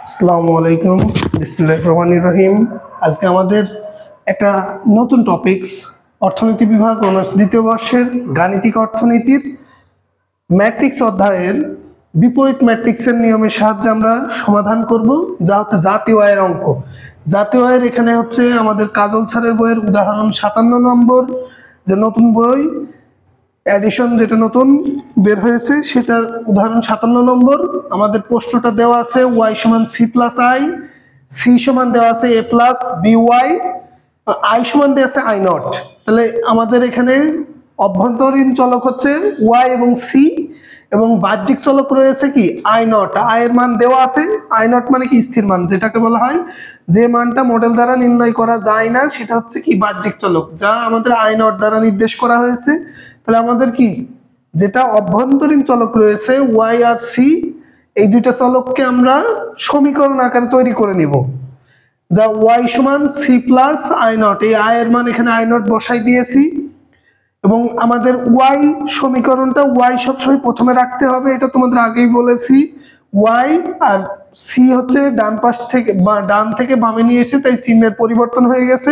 আসসালামু আলাইকুম। বিসমিল্লাহির রহমানির রহিম। আজকে আমাদের একটা নতুন টপিকস অর্থনীতি বিভাগ অনার্স দ্বিতীয় বর্ষের গাণিতিক অর্থনীতির ম্যাট্রিক্স অধ্যায়ের বিপরীত ম্যাট্রিক্সের নিয়মের সাহায্যে আমরা সমাধান করব, যা হচ্ছে জাতীয় আয়ের অঙ্ক। জাতীয় আয়ের এখানে হচ্ছে আমাদের কাজল স্যারের বইয়ের উদাহরণ 57 নম্বর, যে নতুন বই এডিশন যেটা নতুন বের হয়েছে সেটার উদাহরণ 57 নম্বর। আমাদের প্রশ্নটা দেওয়া আছে y সমান c প্লাস i, c সমান দেওয়া আছে a প্লাস by, i সমান দেওয়া আছে i নট। তাহলে আমাদের এখানে অভ্যন্তরীণ চলক হচ্ছে y এবং c, এবং বাহ্যিক চলক রয়েছে কি i নট। i এর মান দেওয়া আছে, i নট মানে কি স্থির মান, যেটাকে বলা হয় যে মানটা মডেল দ্বারা নির্ণয় করা যায় না, সেটা হচ্ছে কি বাহ্যিক চলক, যা আমাদের i নট দ্বারা নির্দেশ করা হয়েছে। তাহলে আমাদের কি যেটা অভ্যন্তরীণ চলক রয়েছে y আর c, এই দুইটা চলককে আমরা সমীকরণ আকারে তৈরি করে নিব, যা y সমান c প্লাস i নট। এই i এর মান এখানে i নট বসাই দিয়েছি, এবং আমাদের y সমীকরণটা y সবসময় প্রথমে রাখতে হবে, এটা তোমাদের আগেই বলেছি। y আর c হচ্ছে ডান পাশ থেকে বা ডান থেকে বামে নিয়ে এসে তাই চিহ্নের পরিবর্তন হয়ে গেছে,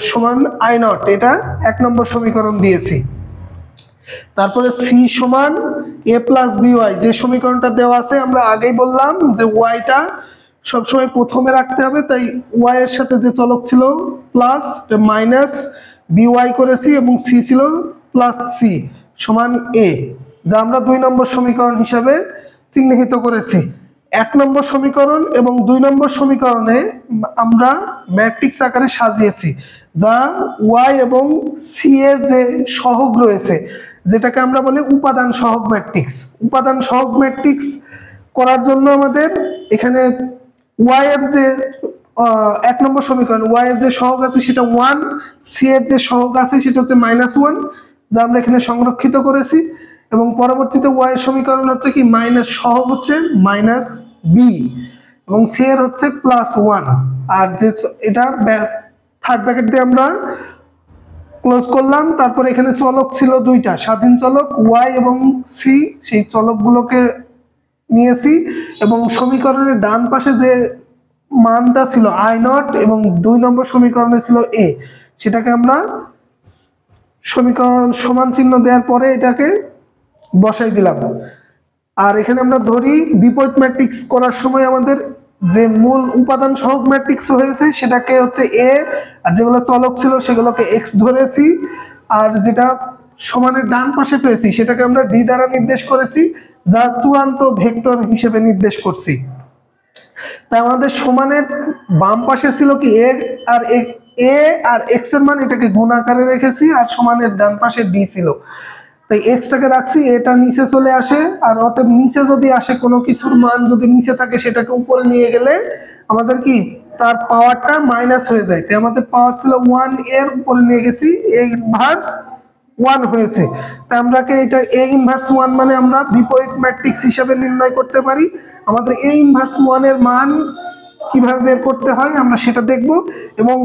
সমান i নট, এটা 1 নম্বর সমীকরণ দিয়েছি। তারপরে c সমান a প্লাস by, যে সমীকরণটা দেওয়া আছে আমরা আগেই বললাম যে y-টা সবসময় প্রথমে রাখতে হবে, তাই y এর সাথে যে চলক ছিল প্লাস মাইনাস by করেছি, এবং c ছিল প্লাস c সমান a, যা আমরা 2 নম্বর সমীকরণ হিসাবে চিহ্নিত করেছি। 1 নম্বর সমীকরণ এবং 2 নম্বর সমীকরণে আমরা ম্যাট্রিক্স আকারে সাজিয়েছি, যা y এবং c এর যে সহগ রয়েছে, যেটাকে আমরা বলি উপাদান সহগ ম্যাট্রিক্স। উপাদান সহগ ম্যাট্রিক্স করার জন্য আমাদের এখানে y এর যে 1 নম্বর সমীকরণ y এর যে সহগ আছে সেটা 1, c এর যে সহগ আছে সেটা হচ্ছে -1, যা আমরা এখানে সংরক্ষিত করেছি। এবং পরবর্তীতে y এর সমীকরণ হচ্ছে কি মাইনাস সহগ হচ্ছে -b, এবং c এর হচ্ছে +1, আর যে এটা থার্ড ব্র্যাকেট দিয়ে আমরা ক্লোজ করলাম। তারপর এখানে চলক ছিল দুইটা স্বাধীন চলক y এবং c, সেই চলকগুলোকে নিয়েছি, এবং সমীকরণের ডান পাশে যে মানটা ছিল i নট এবং 2 নম্বর সমীকরণে ছিল a, সেটাকে আমরা সমীকরণ সমান চিহ্ন দেওয়ার পরে এটাকে বসাই দিলাম। আর এখানে আমরা ধরি বিপরীত ম্যাট্রিক্স করার সময় আমাদের যে মূল উপাদান সহগ ম্যাট্রিক্স হয়েছে সেটাকে হচ্ছে a, আর যেগুলো চলক ছিল সেগুলোকে x ধরেছি, আর যেটা সমানের ডান পাশে পেয়েছি সেটাকে আমরা d দ্বারা নির্দেশ করেছি, যা চূড়ান্ত ভেক্টর হিসেবে নির্দেশ করছি। তাই আমাদের সমানের বাম পাশে ছিল কি a আর x এর মান, এটাকে গুণ আকারে রেখেছি, আর সমানের ডান পাশে d ছিল, তাই x টাকে রাখছি, এটা নিচে চলে আসে। আর অতএব নিচে যদি আসে কোনো কিছুর মান যদি নিচে থাকে সেটাকে উপরে নিয়ে গেলে আমাদের কি তার পাওয়ারটা মাইনাস হয়ে যায়, তাই আমাদের পাওয়ার ছিল 1, এর উপরে নিয়ে গেছি a ইনভার্স 1 হয়েছে। তাই আমরা কি এটা a ইনভার্স 1 মানে আমরা বিপরীত ম্যাট্রিক্স হিসেবে নির্ণয় করতে পারি। আমাদের a ইনভার্স 1 এর মান কিভাবে বের করতে হয় আমরা সেটা দেখব, এবং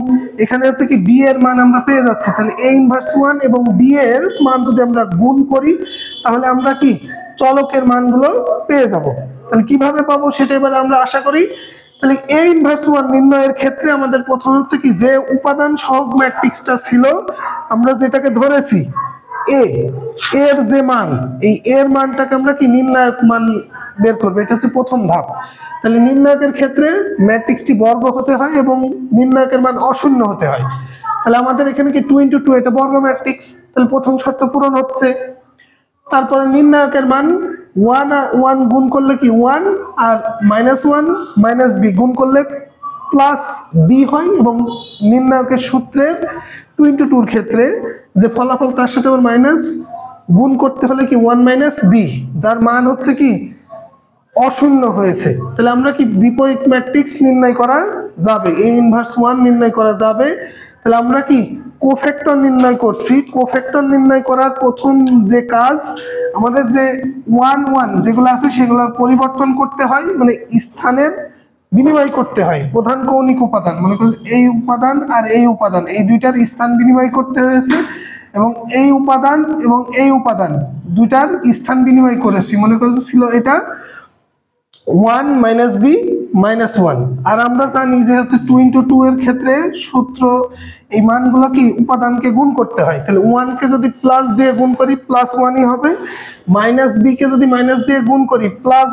এখানে হচ্ছে কি d এর মান আমরা পেয়ে যাচ্ছি। তাহলে a ইনভার্স 1 এবং d এর মান যদি আমরা গুণ করি তাহলে আমরা কি চলকের মানগুলো পেয়ে যাব। তাহলে কিভাবে পাবো সেটা এবার আমরা আশা করি। তাহলে a ইনভার্স 1 নির্ণয়ের ক্ষেত্রে আমাদের প্রথম হচ্ছে কি যে উপাদান সহগ ম্যাট্রিক্সটা ছিল আমরা যেটাকে ধরেছি a, এর যে মান, এই এর মানটাকে আমরা কি নির্ণায়ক মান বের করব, এটা হচ্ছে প্রথম ধাপ। তাহলে নির্ণায়কের ক্ষেত্রে ম্যাট্রিক্সটি বর্গ হতে হয় এবং নির্ণায়কের মান অশূন্য হতে হয়। তাহলে আমাদের এখানে কি 2 × 2 এটা বর্গ ম্যাট্রিক্স, তাহলে প্রথম শর্ত পূরণ হচ্ছে। তারপরে নির্ণায়কের মান 1 আর 1 গুণ করলে কি 1, আর -1 - b গুণ করলে +b হয়, এবং নির্ণায়কের সূত্রের 2 × 2 এর ক্ষেত্রে যে ফলাফল তার সাথে আবার মাইনাস গুণ করতে হলে কি 1 - b, যার মান হচ্ছে কি অশূন্য হয়েছে। তাহলে আমরা কি বিপরীত ম্যাট্রিক্স নির্ণয় করা যাবে, a ইনভার্স 1 নির্ণয় করা যাবে। তাহলে আমরা কি কোফ্যাক্টর নির্ণয় করছি। কোফ্যাক্টর নির্ণয় করার প্রথম যে কাজ আমাদের যে 1 1 যেগুলো আছে সেগুলোর পরিবর্তন করতে হয়, মানে স্থানের বিনিময় করতে হয়। প্রধান কৌণিক উপাদান মনে করুন এই উপাদান আর এই উপাদান, এই দুইটার স্থান বিনিময় করতে হয়েছে, এবং এই উপাদান এবং এই উপাদান দুইটার স্থান বিনিময় করেছি। মনে করেছি ছিল এটা 1 - b -1। আর আমরা জানি যে হচ্ছে 2 × 2 এর ক্ষেত্রে সূত্র এই মানগুলো কি উপাদানকে গুণ করতে হয়, তাহলে 1 কে যদি প্লাস দিয়ে গুণ করি +1ই হবে, -b কে যদি মাইনাস দিয়ে গুণ করি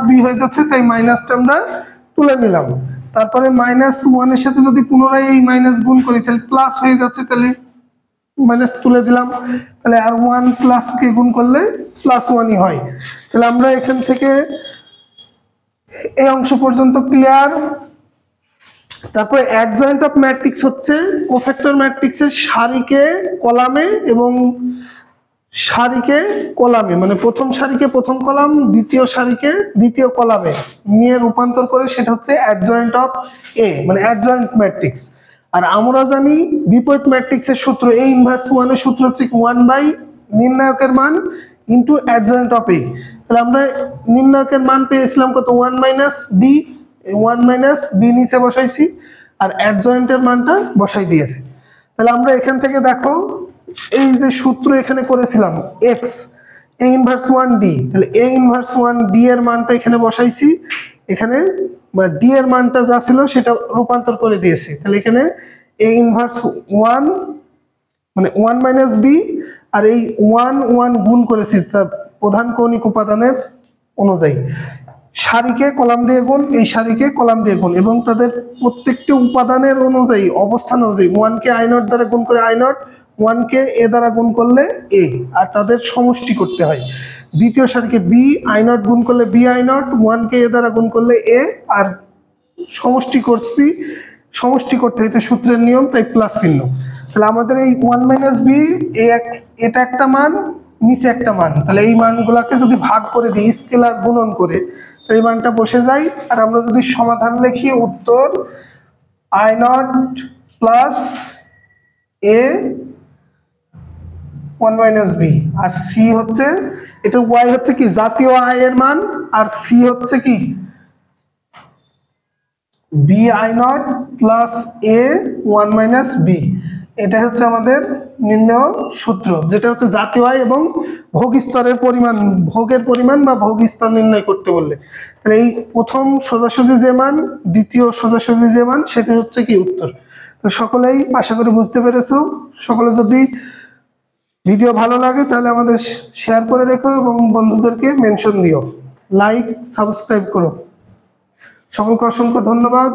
+b হয়ে যাচ্ছে, তাই মাইনাসটা আমরা তুলে নিলাম। তারপরে -1 এর সাথে যদি পুনরায় এই মাইনাস গুণ করি তাহলে প্লাস হয়ে যাচ্ছে, তাহলে মাইনাস তুলে দিলাম, তাহলে আর 1 প্লাস কে গুণ করলে +1ই হয়। তাহলে আমরা এখান থেকে এই অংশ পর্যন্ত ক্লিয়ার। তারপরে অ্যাডজয়েন্ট অফ ম্যাট্রিক্স হচ্ছে কোফ্যাক্টর ম্যাট্রিক্সের সারিকে কলামে এবং সারিকে কলামে, মানে প্রথম সারিকে প্রথম কলাম, দ্বিতীয় সারিকে দ্বিতীয় কলামে নিয়ে রূপান্তর করে, সেটা হচ্ছে অ্যাডজয়েন্ট অফ এ, মানে অ্যাডজয়েন্ট ম্যাট্রিক্স। আর আমরা জানি বিপরীত ম্যাট্রিক্সের সূত্র A ইনভার্স 1 এর সূত্র হচ্ছে 1 নির্ণায়কের মান ইনটু অ্যাডজয়েন্ট অফ এ। তাহলে আমরা নির্ণায়কের মান পেয়েছিলাম কত, 1 - b, 1 - b নিচে বসাইছি আর অ্যাডজয়েন্টের মানটা বসাই দিয়েছি। তাহলে আমরা এখান থেকে দেখো এই যে সূত্র এখানে করেছিলাম x A ইনভার্স 1d, তাহলে A ইনভার্স 1d এর মানটা এখানে বসাইছি, এখানে d এর মানটা যা ছিল সেটা রূপান্তর করে দিয়েছি। তাহলে এখানে A ইনভার্স 1 মানে 1 - b আর এই 1 1 গুণ করেছি তার প্রধান কৌণিক উপাদানের অনুযায়ী, সারিকে কলাম দিয়ে গুণ, এই সারিকে কলাম দিয়ে গুণ, এবং তাদের প্রত্যেকটি উপাদানের অনুযায়ী অবস্থান অনুযায়ী 1 কে i0 দ্বারা গুণ করে i0, 1 কে a দ্বারা গুণ করলে a, আর তাদের সমষ্টি করতে হয়। দ্বিতীয় সারিকে b i0 গুণ করলে b i0, 1 কে a দ্বারা গুণ করলে a, আর সমষ্টি করছি, সমষ্টি করতে হয়, এটা সূত্রের নিয়ম, তাই প্লাস চিহ্ন। তাহলে আমাদের এই 1 - b এটা একটা মান, নিচে একটা মান, তাহলে এই মানগুলোকে যদি ভাগ করে দিই স্কেলার গুণন করে, তাহলে এই মানটা বসে যায়। আর আমরা যদি সমাধান লিখি, উত্তর i0 প্লাস a 1 - b, আর c হচ্ছে, এটা y হচ্ছে কি জাতীয় আয় এর মান, আর c হচ্ছে কি b i0 plus a 1 - b। এটা হচ্ছে আমাদের নির্ণয় সূত্র, যেটা হচ্ছে জাতীয় আয় এবং ভোগ স্তরের পরিমাণ, ভোগের পরিমাণ বা ভোগ স্তর নির্ণয় করতে বললে। তাহলে এই প্রথম সোজাসুজি যে মান, দ্বিতীয় সোজাসুজি যে মান, সেটা হচ্ছে কি উত্তর। তো সকলেই আশা করি বুঝতে পেরেছো। সকলে যদি ভিডিও ভালো লাগে তাহলে আমাদের শেয়ার করে রেখো এবং বন্ধুদেরকে মেনশন দিও, লাইক সাবস্ক্রাইব করো। সকলকে অসংখ্য ধন্যবাদ।